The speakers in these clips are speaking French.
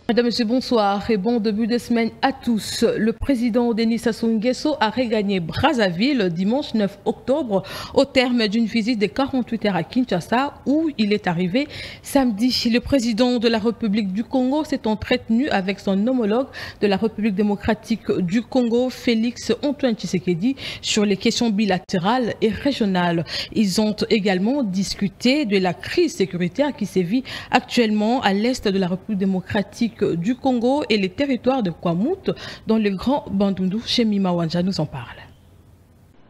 Mesdames et messieurs, bonsoir et bon début de semaine à tous. Le président Denis Sassou Nguesso a regagné Brazzaville dimanche 9 octobre au terme d'une visite de 48 heures à Kinshasa où il est arrivé samedi. Le président de la République du Congo s'est entretenu avec son homologue de la République démocratique du Congo, Félix Antoine Tshisekedi, sur les questions bilatérales et régionales. Ils ont également discuté de la crise sécuritaire qui sévit actuellement à l'est de la République démocratique du Congo et les territoires de Kwamouth dans le Grand Bandundu. Chemima Wanja nous en parle.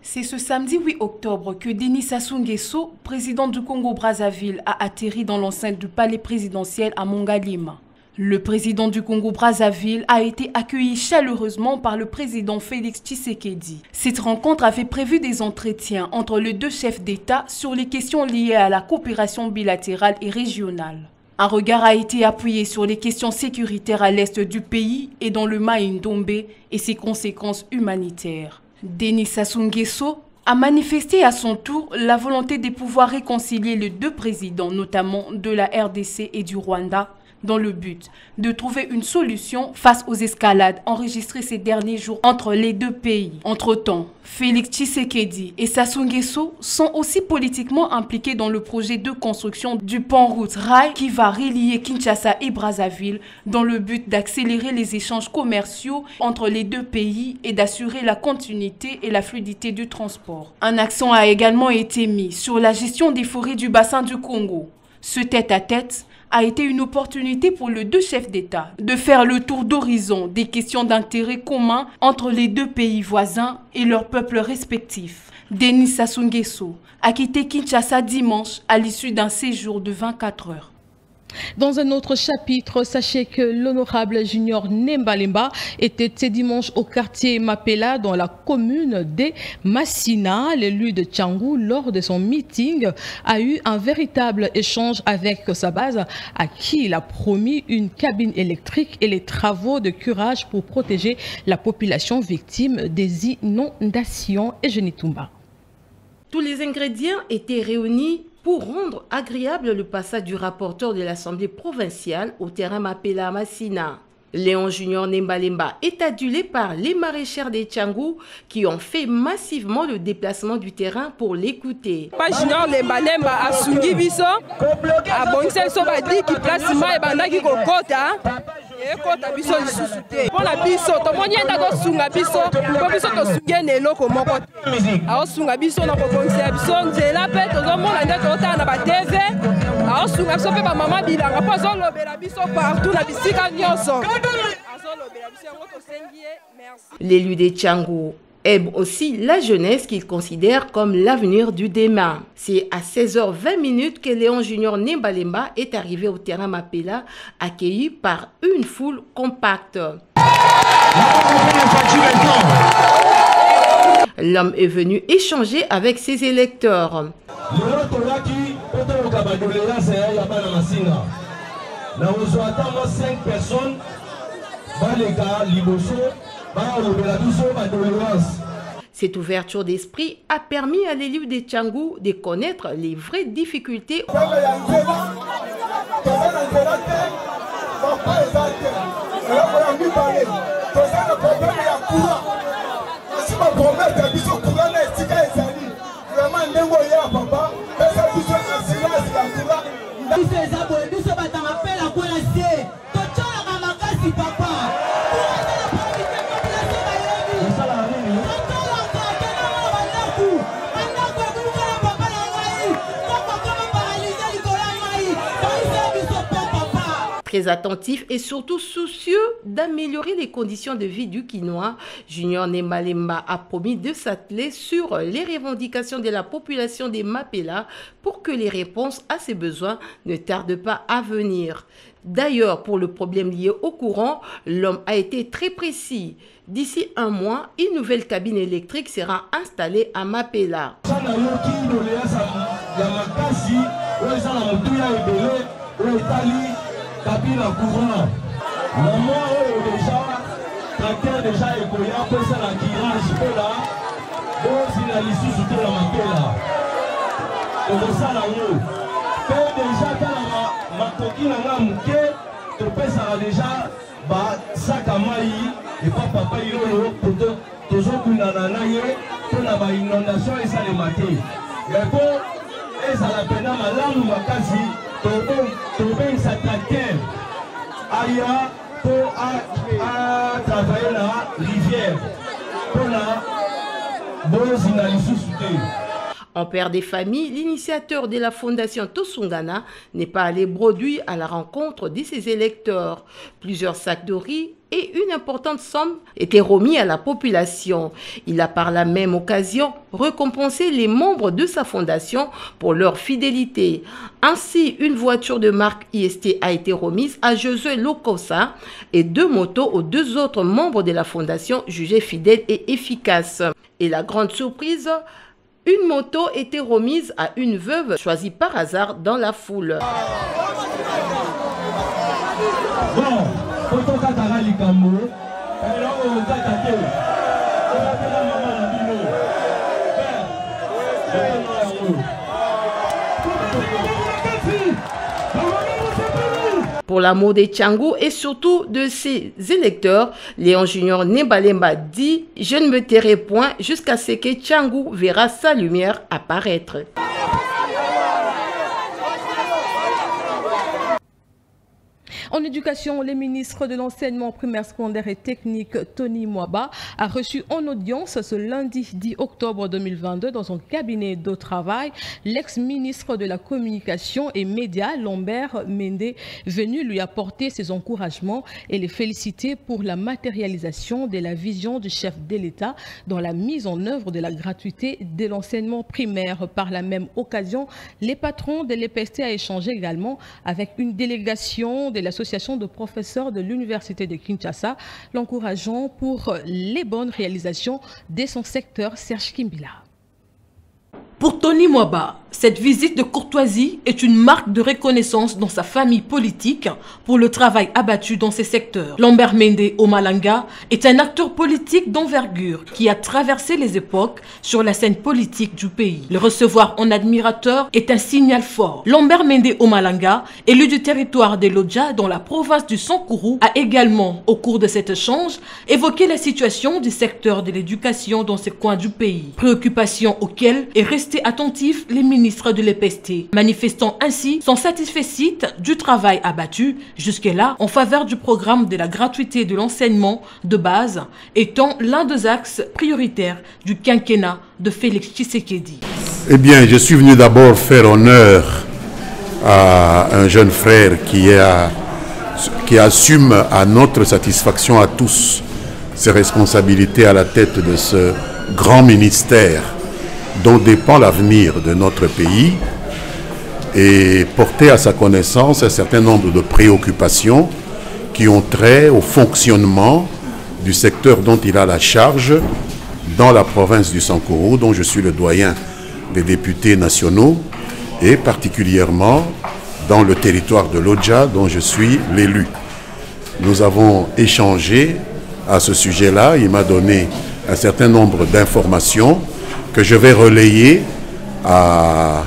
C'est ce samedi 8 octobre que Denis Sassou Nguesso, président du Congo-Brazzaville, a atterri dans l'enceinte du palais présidentiel à Mongalima. Le président du Congo-Brazzaville a été accueilli chaleureusement par le président Félix Tshisekedi. Cette rencontre avait prévu des entretiens entre les deux chefs d'État sur les questions liées à la coopération bilatérale et régionale. Un regard a été appuyé sur les questions sécuritaires à l'est du pays et dans le Mai-Ndombe et ses conséquences humanitaires. Denis Sassou Nguesso a manifesté à son tour la volonté de pouvoir réconcilier les deux présidents, notamment de la RDC et du Rwanda, dans le but de trouver une solution face aux escalades enregistrées ces derniers jours entre les deux pays. Entre-temps, Félix Tshisekedi et Sassou Nguesso sont aussi politiquement impliqués dans le projet de construction du pont-route rail qui va relier Kinshasa et Brazzaville dans le but d'accélérer les échanges commerciaux entre les deux pays et d'assurer la continuité et la fluidité du transport. Un accent a également été mis sur la gestion des forêts du bassin du Congo. Ce tête-à-tête a été une opportunité pour les deux chefs d'État de faire le tour d'horizon des questions d'intérêt commun entre les deux pays voisins et leurs peuples respectifs. Denis Sassou Nguesso a quitté Kinshasa dimanche à l'issue d'un séjour de 24 heures. Dans un autre chapitre, sachez que l'honorable Junior Nemba Lemba était ce dimanche au quartier Mapela dans la commune de Massina. L'élu de Tchangou, lors de son meeting, a eu un véritable échange avec sa base à qui il a promis une cabine électrique et les travaux de curage pour protéger la population victime des inondations. Et Genitumba. Tous les ingrédients étaient réunis pour rendre agréable le passage du rapporteur de l'Assemblée provinciale au terrain Mapela à Massina. Léon Junior Nemba Lemba est adulé par les maraîchers des Tchangou qui ont fait massivement le déplacement du terrain pour l'écouter. Junior Nemba Lemba a sungi biso a bonse so ba di ki place mai bandaki ko kota e kota biso lisusu te pona biso to monyenda ko sunga biso ko biso to sungene eloko moko a sunga biso na ko bonse biso nzela pe to zo mona nde to ta na ba TV a sunga biso pe ba mama bilanga po zo lobela biso partout na bisika nyonso. L'élu des Tchangou aime aussi la jeunesse qu'il considère comme l'avenir du demain. C'est à 16h20 que Léon Junior Nemba Lemba est arrivé au terrain Mapela, accueilli par une foule compacte. L'homme est venu échanger avec ses électeurs. Cette ouverture d'esprit a permis à l'élu des Tchangou de connaître les vraies difficultés très attentif et surtout soucieux d'améliorer les conditions de vie du Kinois. Junior Nemba Lemba a promis de s'atteler sur les revendications de la population des Mapela pour que les réponses à ses besoins ne tardent pas à venir. D'ailleurs, pour le problème lié au courant, l'homme a été très précis. D'ici un mois, une nouvelle cabine électrique sera installée à Mapela. Cabine en courant. Maman déjà, tracteur déjà écoya pour ça la tirage là. Donc si la liste sous la Mapela. Et ça là haut. Déjà dans ma coquine na muke topesaka déjà sac à maïs et papa yolo pour tozokundana na ye mpona bainondation esalema te yango ezala mpena malamu makasi tobengisa tracteur aya mpo atravaille na rivière mpona bozina lisusu te. En père des familles, l'initiateur de la fondation Tosungana n'est pas allé bredouille à la rencontre de ses électeurs. Plusieurs sacs de riz et une importante somme étaient remis à la population. Il a par la même occasion récompensé les membres de sa fondation pour leur fidélité. Ainsi, une voiture de marque IST a été remise à Josué Lokosa et 2 motos aux 2 autres membres de la fondation jugés fidèles et efficaces. Et la grande surprise, une moto était remise à une veuve choisie par hasard dans la foule. Pour l'amour des Tchangou et surtout de ses électeurs, Léon Junior Nembalemba dit « Je ne me tairai point jusqu'à ce que Tchangou verra sa lumière apparaître ». En éducation, le ministre de l'enseignement primaire, secondaire et technique, Tony Mwaba, a reçu en audience ce lundi 10 octobre 2022 dans son cabinet de travail l'ex-ministre de la Communication et Médias, Lambert Mende, venu lui apporter ses encouragements et les féliciter pour la matérialisation de la vision du chef de l'État dans la mise en œuvre de la gratuité de l'enseignement primaire. Par la même occasion, les patrons de l'EPST a échangé également avec une délégation de l'association de professeurs de l'Université de Kinshasa, l'encourageant pour les bonnes réalisations de son secteur. Serge Kimbila. Pour Tony Mwaba, cette visite de courtoisie est une marque de reconnaissance dans sa famille politique pour le travail abattu dans ces secteurs. Lambert Mende Omalanga est un acteur politique d'envergure qui a traversé les époques sur la scène politique du pays. Le recevoir en admirateur est un signal fort. Lambert Mende Omalanga, élu du territoire de Lodja dans la province du Sankourou, a également, au cours de cet échange, évoqué la situation du secteur de l'éducation dans ces coins du pays. Préoccupation auxquelles est resté attentif les ministres de l'EPST, manifestant ainsi son satisfecit du travail abattu jusque-là en faveur du programme de la gratuité de l'enseignement de base, étant l'un des axes prioritaires du quinquennat de Félix Tshisekedi. Eh bien, je suis venu d'abord faire honneur à un jeune frère qui assume à notre satisfaction à tous ses responsabilités à la tête de ce grand ministère dont dépend l'avenir de notre pays, et porter à sa connaissance un certain nombre de préoccupations qui ont trait au fonctionnement du secteur dont il a la charge dans la province du Sankourou, dont je suis le doyen des députés nationaux, et particulièrement dans le territoire de Lodja, dont je suis l'élu. Nous avons échangé à ce sujet-là. Il m'a donné un certain nombre d'informations que je vais relayer à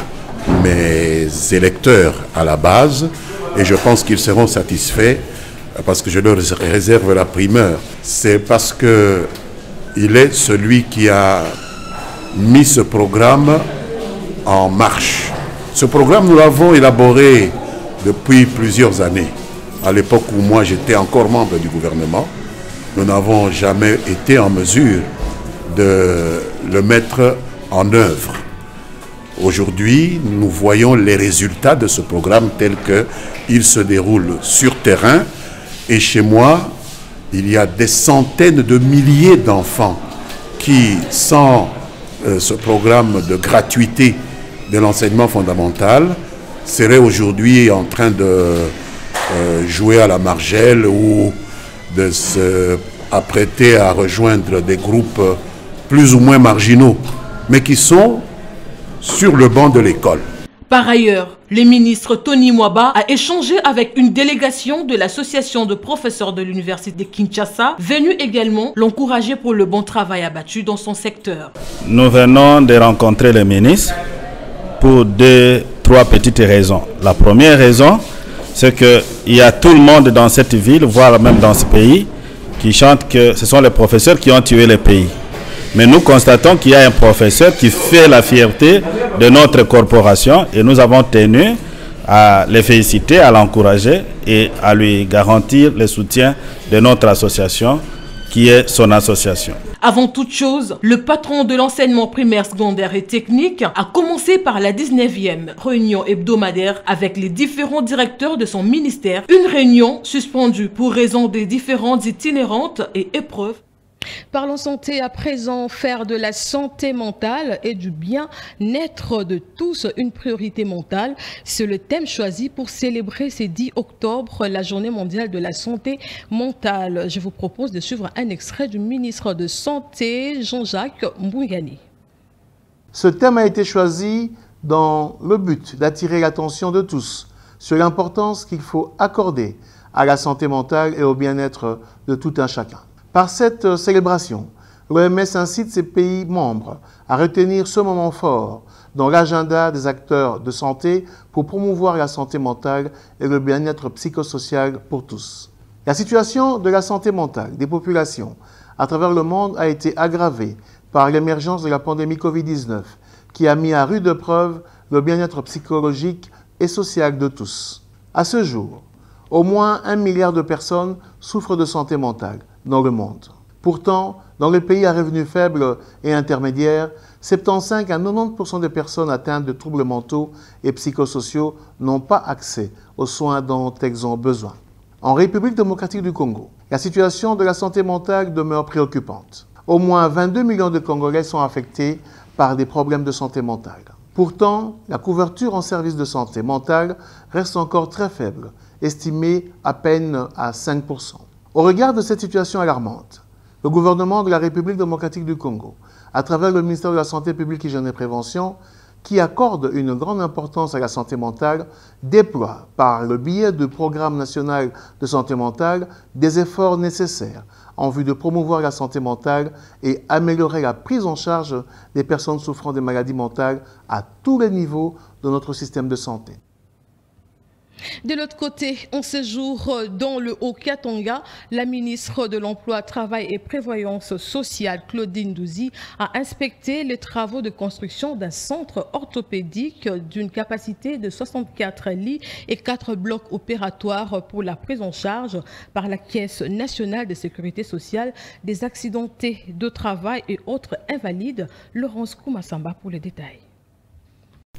mes électeurs à la base, et je pense qu'ils seront satisfaits parce que je leur réserve la primeur. C'est parce qu'il est celui qui a mis ce programme en marche. Ce programme, nous l'avons élaboré depuis plusieurs années. À l'époque où moi j'étais encore membre du gouvernement, nous n'avons jamais été en mesure de le mettre en œuvre. Aujourd'hui, nous voyons les résultats de ce programme tel qu'il se déroule sur terrain. Et chez moi, il y a des centaines de milliers d'enfants qui, sans ce programme de gratuité de l'enseignement fondamental, seraient aujourd'hui en train de jouer à la margelle ou de s'apprêter à rejoindre des groupes plus ou moins marginaux, mais qui sont sur le banc de l'école. Par ailleurs, le ministre Tony Mwaba a échangé avec une délégation de l'association de professeurs de l'Université de Kinshasa, venue également l'encourager pour le bon travail abattu dans son secteur. Nous venons de rencontrer le ministre pour 2-3 petites raisons. La première raison, c'est qu'il y a tout le monde dans cette ville, voire même dans ce pays, qui chante que ce sont les professeurs qui ont tué le pays. Mais nous constatons qu'il y a un professeur qui fait la fierté de notre corporation et nous avons tenu à les féliciter, à l'encourager et à lui garantir le soutien de notre association qui est son association. Avant toute chose, le patron de l'enseignement primaire, secondaire et technique a commencé par la 19e réunion hebdomadaire avec les différents directeurs de son ministère. Une réunion suspendue pour raison des différentes itinérantes et épreuves. Parlons santé à présent, faire de la santé mentale et du bien-être de tous une priorité mentale. C'est le thème choisi pour célébrer ce 10 octobre la journée mondiale de la santé mentale. Je vous propose de suivre un extrait du ministre de Santé, Jean-Jacques Mbungani. Ce thème a été choisi dans le but d'attirer l'attention de tous sur l'importance qu'il faut accorder à la santé mentale et au bien-être de tout un chacun. Par cette célébration, l'OMS incite ses pays membres à retenir ce moment fort dans l'agenda des acteurs de santé pour promouvoir la santé mentale et le bien-être psychosocial pour tous. La situation de la santé mentale des populations à travers le monde a été aggravée par l'émergence de la pandémie Covid-19 qui a mis à rude épreuve le bien-être psychologique et social de tous. À ce jour, au moins 1 milliard de personnes souffrent de santé mentale dans le monde. Pourtant, dans les pays à revenus faibles et intermédiaires, 75 à 90% des personnes atteintes de troubles mentaux et psychosociaux n'ont pas accès aux soins dont elles ont besoin. En République démocratique du Congo, la situation de la santé mentale demeure préoccupante. Au moins 22 millions de Congolais sont affectés par des problèmes de santé mentale. Pourtant, la couverture en services de santé mentale reste encore très faible, estimée à peine à 5%. Au regard de cette situation alarmante, le gouvernement de la République démocratique du Congo, à travers le ministère de la Santé publique, Hygiène et Prévention, qui accorde une grande importance à la santé mentale, déploie par le biais du Programme national de santé mentale des efforts nécessaires en vue de promouvoir la santé mentale et améliorer la prise en charge des personnes souffrant de maladies mentales à tous les niveaux de notre système de santé. De l'autre côté, en séjour dans le Haut-Katanga, la ministre de l'Emploi, Travail et Prévoyance sociale, Claudine Douzy, a inspecté les travaux de construction d'un centre orthopédique d'une capacité de 64 lits et 4 blocs opératoires pour la prise en charge par la Caisse nationale de sécurité sociale des accidentés de travail et autres invalides. Laurence Koumassamba pour les détails.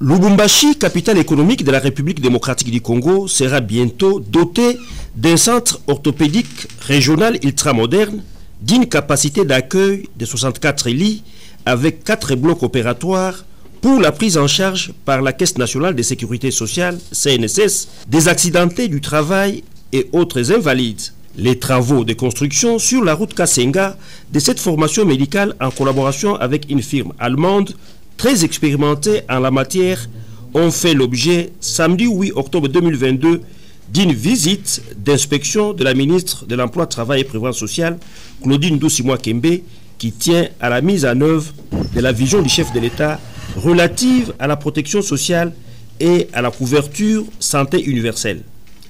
Lubumbashi, capitale économique de la République démocratique du Congo, sera bientôt doté d'un centre orthopédique régional ultramoderne d'une capacité d'accueil de 64 lits avec 4 blocs opératoires pour la prise en charge par la Caisse nationale de sécurité sociale, CNSS, des accidentés du travail et autres invalides. Les travaux de construction sur la route Kasenga de cette formation médicale en collaboration avec une firme allemande très expérimentés en la matière ont fait l'objet, samedi 8 octobre 2022, d'une visite d'inspection de la ministre de l'Emploi, Travail et Prévoyance sociale, Claudine Douzy Mwakembe, qui tient à la mise en œuvre de la vision du chef de l'État relative à la protection sociale et à la couverture santé universelle.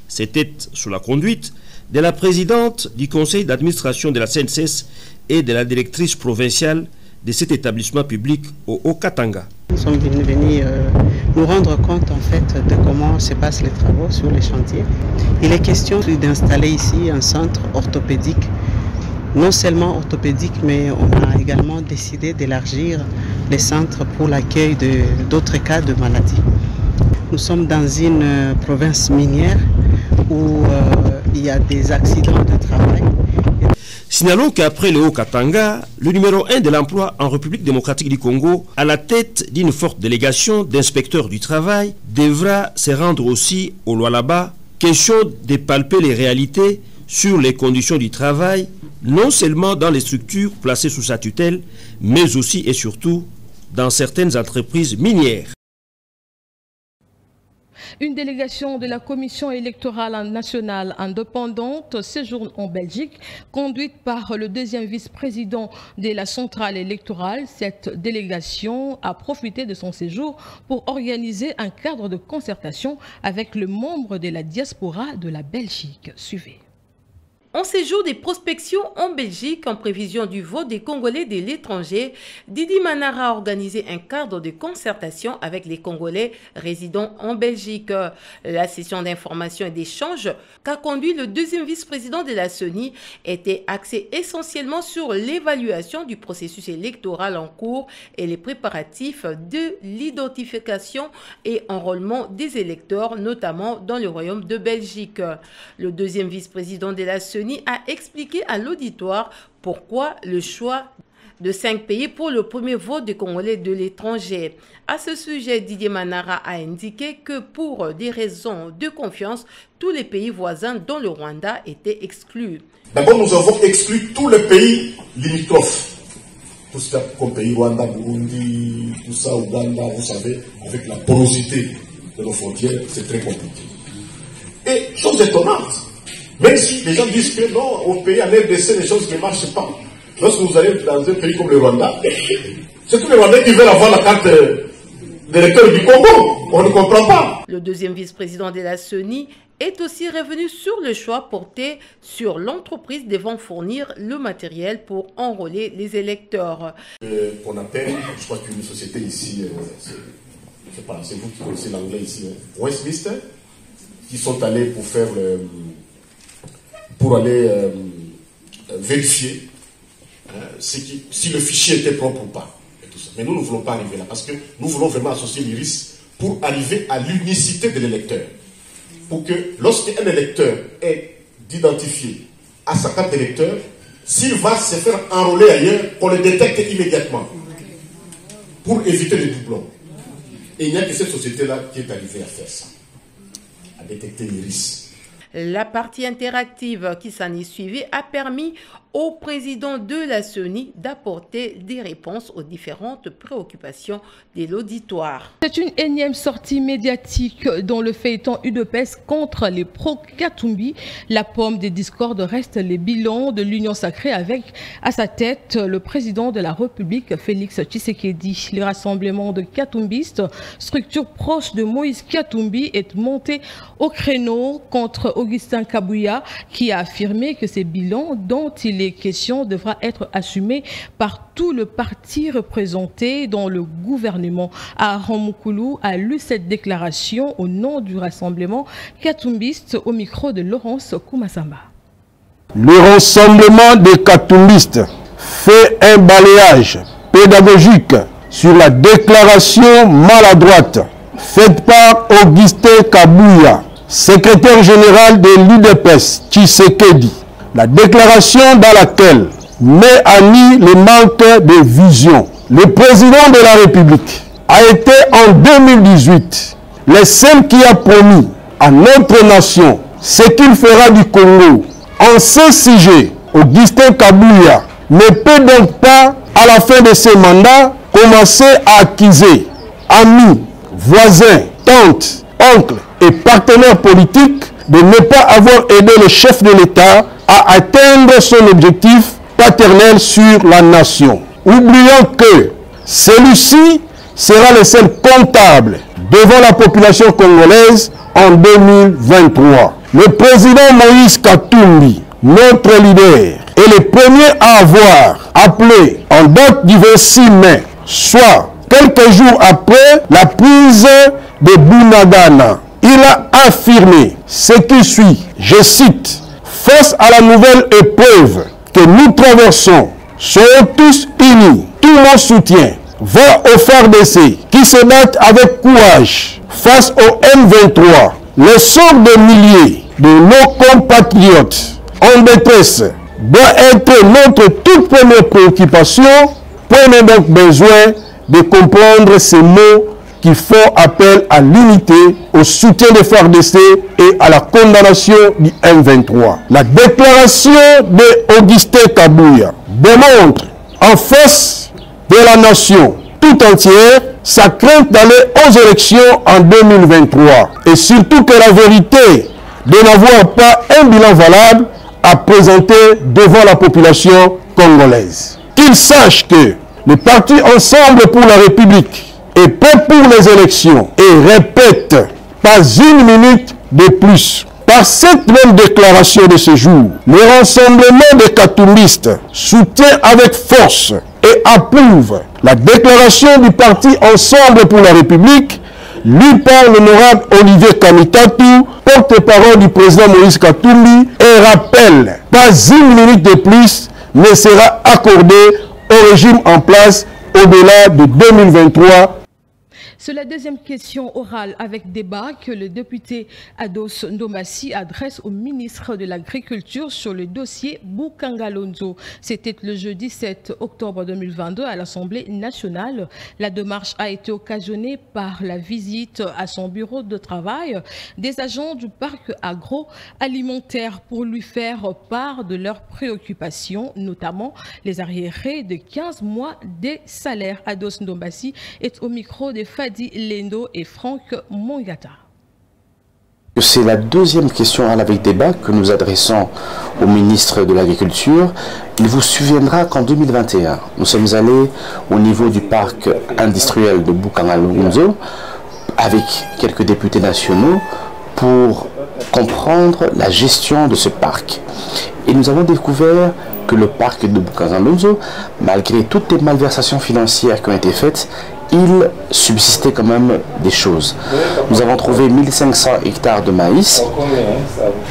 C'était sous la conduite de la présidente du conseil d'administration de la CNSS et de la directrice provinciale de cet établissement public au Haut-Katanga. Nous sommes venus nous rendre compte en fait de comment se passent les travaux sur les chantiers. Il est question d'installer ici un centre orthopédique, non seulement orthopédique, mais on a également décidé d'élargir les centres pour l'accueil d'autres cas de maladies. Nous sommes dans une province minière où il y a des accidents de travail. Signalons qu'après le Haut-Katanga, le numéro 1 de l'emploi en République démocratique du Congo, à la tête d'une forte délégation d'inspecteurs du travail, devra se rendre aussi au Lualaba, question de palper les réalités sur les conditions du travail, non seulement dans les structures placées sous sa tutelle, mais aussi et surtout dans certaines entreprises minières. Une délégation de la Commission électorale nationale indépendante séjourne en Belgique, conduite par le deuxième vice-président de la centrale électorale. Cette délégation a profité de son séjour pour organiser un cadre de concertation avec le membre de la diaspora de la Belgique. Suivez. En séjour des prospections en Belgique, en prévision du vote des Congolais de l'étranger, Didi Manara a organisé un cadre de concertation avec les Congolais résidant en Belgique. La session d'information et d'échange qu'a conduit le deuxième vice-président de la CENI était axée essentiellement sur l'évaluation du processus électoral en cours et les préparatifs de l'identification et enrôlement des électeurs, notamment dans le Royaume de Belgique. Le deuxième vice-président de la CENI a expliqué à l'auditoire pourquoi le choix de 5 pays pour le premier vote des Congolais de l'étranger. À ce sujet, Didier Manara a indiqué que pour des raisons de confiance, tous les pays voisins, dont le Rwanda, étaient exclus. D'abord, nous avons exclu tous les pays limitrophes. Tout ce comme pays Rwanda, Burundi, tout ça, Ouganda, vous savez, avec la porosité de nos frontières, c'est très compliqué. Et chose étonnante, même si les gens disent que non, au pays en RDC, les choses ne marchent pas. Lorsque vous allez dans un pays comme le Rwanda, c'est tous les Rwandais qui veulent avoir la carte d'électeur du Congo. On ne comprend pas. Le deuxième vice-président de la CENI est aussi revenu sur le choix porté sur l'entreprise devant fournir le matériel pour enrôler les électeurs. On appelle, je crois qu'une société ici, je ne sais pas, c'est vous qui connaissez l'anglais ici, Westminster, qui sont allés pour aller vérifier si le fichier était propre ou pas. Et tout ça. Mais nous ne voulons pas arriver là, parce que nous voulons vraiment associer l'IRIS pour arriver à l'unicité de l'électeur. Pour que lorsqu'un électeur est identifié à sa carte d'électeur, s'il va se faire enrôler ailleurs, qu'on le détecte immédiatement, pour éviter les doublons. Et il n'y a que cette société-là qui est arrivée à faire ça, à détecter l'IRIS. La partie interactive qui s'en est suivie a permis au président de la CENI d'apporter des réponses aux différentes préoccupations de l'auditoire. C'est une énième sortie médiatique dans le feuilleton UDPS contre les pro-Katumbi. La pomme des discordes reste les bilans de l'Union sacrée avec à sa tête le président de la République, Félix Tshisekedi. Le rassemblement de Katumbistes, structure proche de Moïse Katumbi, est monté au créneau contre Augustin Kabouya, qui a affirmé que ces bilans dont il est question devra être assumé par tout le parti représenté dans le gouvernement. Aaron Moukoulou a lu cette déclaration au nom du rassemblement Katumbiste au micro de Laurence Koumassamba. Le rassemblement des Katumbistes fait un balayage pédagogique sur la déclaration maladroite faite par Augustin Kabouya, secrétaire général de l'UDPS Tshisekedi. La déclaration dans laquelle met à nu le manque de vision. Le président de la République a été en 2018 le seul qui a promis à notre nation ce qu'il fera du Congo. En ce sujet, Augustin Kabouya ne peut donc pas, à la fin de ce mandat, commencer à accuser amis, voisins, tantes, oncles et partenaires politiques de ne pas avoir aidé le chef de l'État à atteindre son objectif paternel sur la nation. Oublions que celui-ci sera le seul comptable devant la population congolaise en 2023. Le président Moïse Katumbi, notre leader, est le premier à avoir appelé en date du 26 mai, soit quelques jours après la prise de Bunagana. Il a affirmé ce qui suit, je cite, « Face à la nouvelle épreuve que nous traversons, soyons tous unis. Tout mon soutien va aux FARDC qui se battent avec courage face au M23. Le sort de milliers de nos compatriotes en détresse doit être notre toute première préoccupation. Prenez donc besoin de comprendre ces mots qui font appel à l'unité, au soutien des FARDC et à la condamnation du M23. La déclaration de Augustin Kabouya démontre en face de la nation tout entière sa crainte d'aller aux élections en 2023 et surtout que la vérité de n'avoir pas un bilan valable à présenter devant la population congolaise. Qu'ils sachent que le parti Ensemble pour la République est prêt pour les élections et répète, pas une minute de plus. Par cette même déclaration de ce jour, le rassemblement des katumbistes soutient avec force et approuve la déclaration du parti Ensemble pour la République lue par l'honorable Olivier Kamitatou, porte-parole du président Moïse Katumbi, et rappelle, pas une minute de plus ne sera accordée au régime en place au-delà de 2023. C'est la deuxième question orale avec débat que le député Ados Ndomassi adresse au ministre de l'Agriculture sur le dossier Boukangalonzo. C'était le jeudi 7 octobre 2022 à l'Assemblée nationale. La démarche a été occasionnée par la visite à son bureau de travail des agents du parc agroalimentaire pour lui faire part de leurs préoccupations, notamment les arriérés de 15 mois des salaires. Ados Ndomassi est au micro des Fadi Lendo et Franck Mongata. C'est la deuxième question avec débat que nous adressons au ministre de l'Agriculture. Il vous souviendra qu'en 2021, nous sommes allés au niveau du parc industriel de Boukangalonzo avec quelques députés nationaux pour comprendre la gestion de ce parc. Et nous avons découvert que le parc de Boukangalonzo, malgré toutes les malversations financières qui ont été faites, il subsistait quand même des choses. Nous avons trouvé 1500 hectares de maïs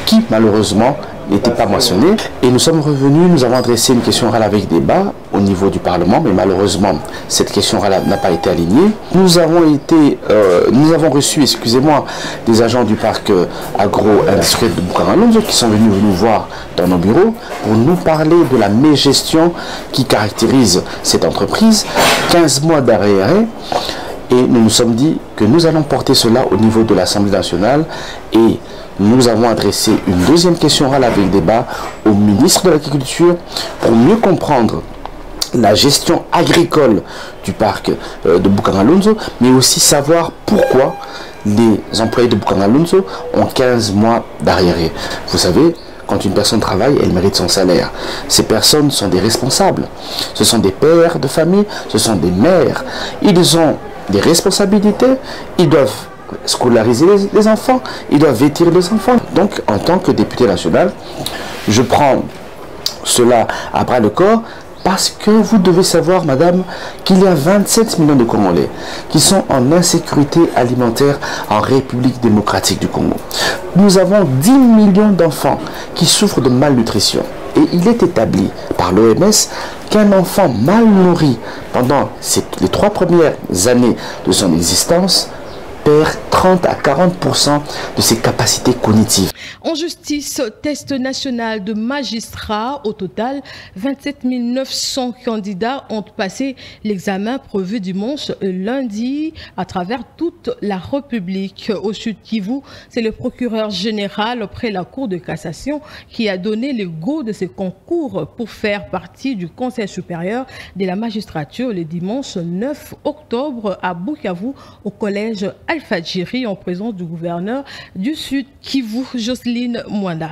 qui malheureusement n'étaient pas moissonnés. Et nous sommes revenus, nous avons adressé une question orale avec débat au niveau du Parlement, mais malheureusement cette question orale n'a pas été alignée. Nous avons reçu, excusez-moi, des agents du parc agro-industriel de Boukangalonzo qui sont venus nous voir dans nos bureaux pour nous parler de la mégestion qui caractérise cette entreprise, 15 mois d'arriérés. Et nous nous sommes dit que nous allons porter cela au niveau de l'Assemblée nationale et nous avons adressé une deuxième question orale avec débat au ministre de l'Agriculture pour mieux comprendre la gestion agricole du parc de Boukangalonzo, mais aussi savoir pourquoi les employés de Boukangalonzo ont 15 mois d'arriérés. Vous savez, quand une personne travaille, elle mérite son salaire. Ces personnes sont des responsables. Ce sont des pères de famille, ce sont des mères. Ils ont des responsabilités, ils doivent scolariser les enfants, ils doivent vêtir les enfants. Donc, en tant que député national, je prends cela à bras le corps parce que vous devez savoir, madame, qu'il y a 27 millions de Congolais qui sont en insécurité alimentaire en République démocratique du Congo. Nous avons 10 millions d'enfants qui souffrent de malnutrition. Et il est établi par l'OMS qu'un enfant mal nourri pendant les 3 premières années de son existence perd 30 à 40% de ses capacités cognitives. En justice, test national de magistrats. Au total, 27 900 candidats ont passé l'examen prévu dimanche lundi à travers toute la République. Au Sud Kivu, c'est le procureur général auprès de la Cour de cassation qui a donné le go de ce concours pour faire partie du Conseil supérieur de la magistrature le dimanche 9 octobre à Bukavu au collège Alpha-Djiri en présence du gouverneur du Sud Kivu, Jocelyne Mwanda.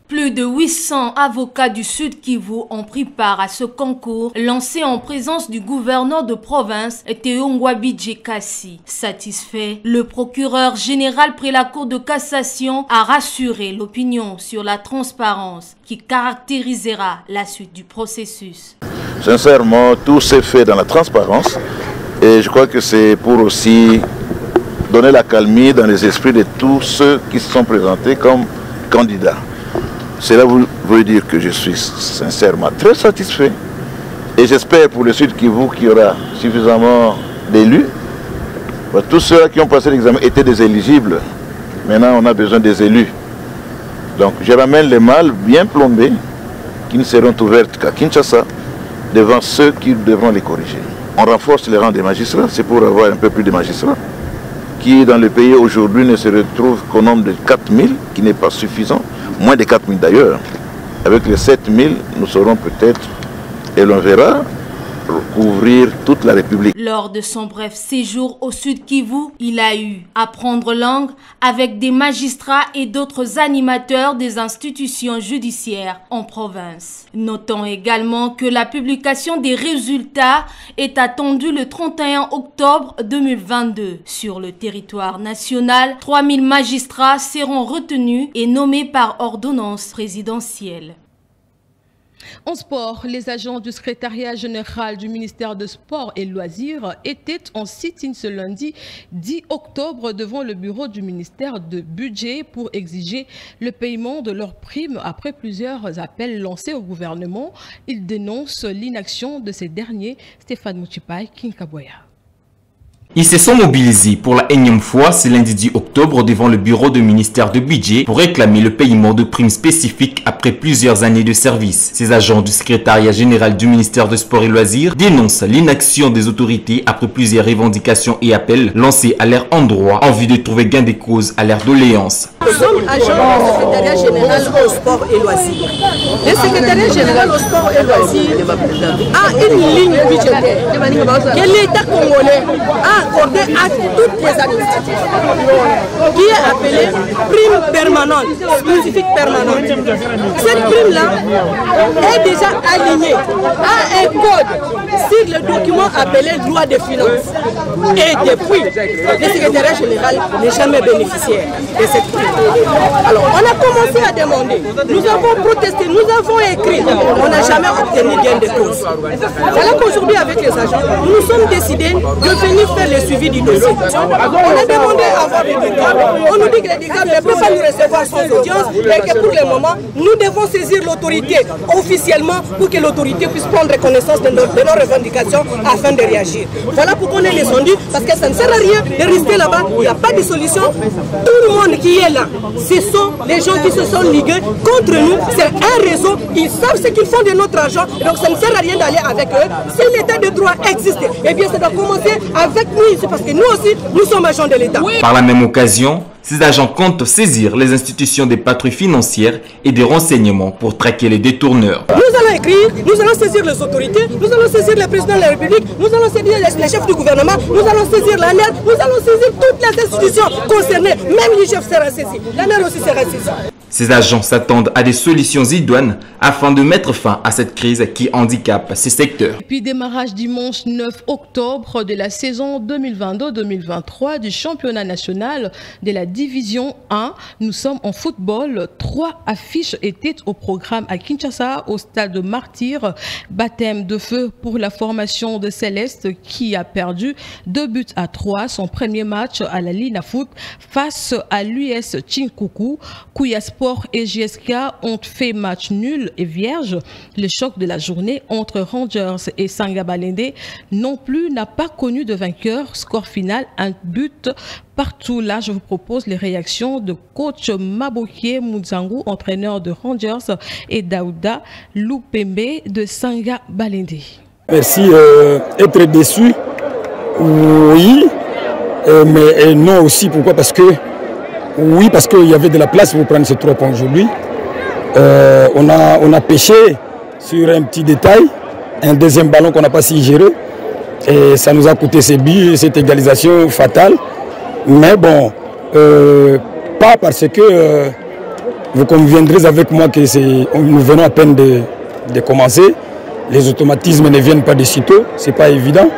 Plus de 800 avocats du Sud Kivu ont pris part à ce concours lancé en présence du gouverneur de province Théongwabi Djekassi. Satisfait, le procureur général près la Cour de cassation a rassuré l'opinion sur la transparence qui caractérisera la suite du processus. Sincèrement, tout s'est fait dans la transparence et je crois que c'est pour aussi donner la calmie dans les esprits de tous ceux qui se sont présentés comme candidats. Cela veut dire que je suis sincèrement très satisfait et j'espère pour le Sud Kivu qu'il y aura suffisamment d'élus. Tous ceux qui ont passé l'examen étaient des éligibles. Maintenant, on a besoin des élus. Donc, je ramène les malles bien plombées qui ne seront ouvertes qu'à Kinshasa devant ceux qui devront les corriger. On renforce les rangs des magistrats, c'est pour avoir un peu plus de magistrats qui dans le pays aujourd'hui ne se retrouvent qu'au nombre de 4000, qui n'est pas suffisant, moins de 4000 d'ailleurs. Avec les 7000, nous serons peut-être, et l'on verra, couvrir toute la République. Lors de son bref séjour au Sud Kivu, il a eu à prendre langue avec des magistrats et d'autres animateurs des institutions judiciaires en province. Notons également que la publication des résultats est attendue le 31 octobre 2022. Sur le territoire national, 3000 magistrats seront retenus et nommés par ordonnance présidentielle. En sport, les agents du secrétariat général du ministère de Sport et Loisirs étaient en sit-in ce lundi 10 octobre devant le bureau du ministère de Budget pour exiger le paiement de leurs primes après plusieurs appels lancés au gouvernement. Ils dénoncent l'inaction de ces derniers. Stéphane Mouchipai, Kinkaboya. Ils se sont mobilisés pour la énième fois ce lundi 10 octobre devant le bureau du ministère de Budget pour réclamer le paiement de primes spécifiques après plusieurs années de service. Ces agents du secrétariat général du ministère de Sport et Loisirs dénoncent l'inaction des autorités après plusieurs revendications et appels lancés à leur endroit en vue de trouver gain de cause à leur doléance. Nous sommes agents du secrétariat général au sport et loisirs. Le secrétariat général au sport et loisirs a une ligne budgétaire que l'État congolais a accordée à toutes les administrations, qui est appelée prime permanente, spécifique permanente. Cette prime-là est déjà alignée à un code sur le document appelé loi des finances. Et depuis, le secrétariat général n'est jamais bénéficiaire de cette prime. Alors, on a commencé à demander, nous avons protesté, nous avons écrit, on n'a jamais obtenu gain de cause. Voilà qu'aujourd'hui, avec les agents, nous nous sommes décidés de venir faire le suivi du dossier. On a demandé à avoir des dégâts. On nous dit que les dégâts ne peuvent pas nous recevoir sans audience et que pour le moment, nous devons saisir l'autorité officiellement pour que l'autorité puisse prendre connaissance de nos revendications afin de réagir. Voilà pourquoi on est descendu, parce que ça ne sert à rien de rester là-bas, il n'y a pas de solution. Tout le monde qui est là, ce sont les gens qui se sont ligués contre nous, c'est un réseau, ils savent ce qu'ils font de notre argent, donc ça ne sert à rien d'aller avec eux. Si l'état de droit existe, eh bien ça doit commencer avec nous ici, parce que nous aussi, nous sommes agents de l'État. Par la même occasion, ces agents comptent saisir les institutions des patrouilles financières et des renseignements pour traquer les détourneurs. Nous allons écrire, nous allons saisir les autorités, nous allons saisir le président de la République, nous allons saisir les chefs du gouvernement, nous allons saisir la NER, nous allons saisir toutes les institutions concernées, même l'IGF sera saisi, la NER aussi sera saisi. Ces agents s'attendent à des solutions idoines afin de mettre fin à cette crise qui handicape ces secteurs. Puis démarrage dimanche 9 octobre de la saison 2022-2023 du championnat national de la Division 1. Nous sommes en football. 3 affiches étaient au programme à Kinshasa, au stade de Martyr. Baptême de feu pour la formation de Céleste qui a perdu 2-3 son premier match à la Lina Foot face à l'US Chinkuku. Kouya Sport et JSK ont fait match nul et vierge. Le choc de la journée entre Rangers et Sanga Balende non plus n'a pas connu de vainqueur. Score final, un but partout. Là, je vous propose les réactions de coach Mabokie Mouzangou, entraîneur de Rangers, et Daouda Loupembe de Sanga Balende. Merci. Être déçu, oui, mais non aussi. Pourquoi? Parce que oui, parce qu'il y avait de la place pour prendre ces 3 points aujourd'hui. On a pêché sur un petit détail, un deuxième ballon qu'on n'a pas si géré. Et ça nous a coûté ces buts, cette égalisation fatale. Mais bon, pas parce que vous conviendrez avec moi que nous venons à peine de commencer. Les automatismes ne viennent pas de sitôt, ce n'est pas évident.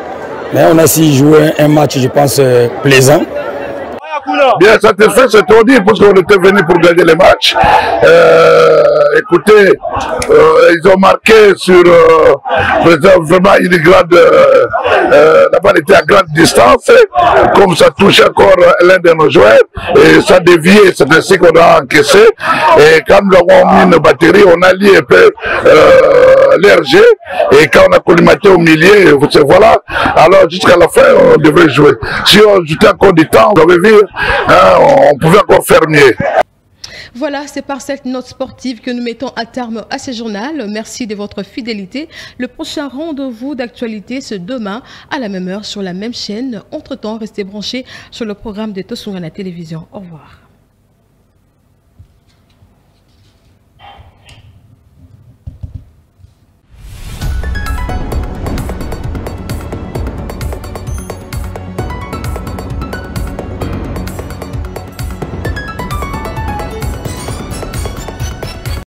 Mais on a si joué un match, je pense, plaisant. Bien satisfait, c'est trop dit, parce qu'on était venu pour gagner les matchs. Écoutez, ils ont marqué sur vraiment une grande... la balle était à grande distance, comme ça touche encore l'un de nos joueurs, et ça déviait, c'est ainsi qu'on a encaissé. Et quand nous avons mis une batterie, on a lié un peu l'RG, et quand on a collimaté au milieu, voilà, alors jusqu'à la fin, on devait jouer. Si on ajoutait encore du temps, vous avez vu, on pouvait encore faire mieux. Voilà, c'est par cette note sportive que nous mettons à terme à ce journal. Merci de votre fidélité. Le prochain rendez-vous d'actualité, c'est demain à la même heure sur la même chaîne. Entre-temps, restez branchés sur le programme de Tosungana Télévision. Au revoir.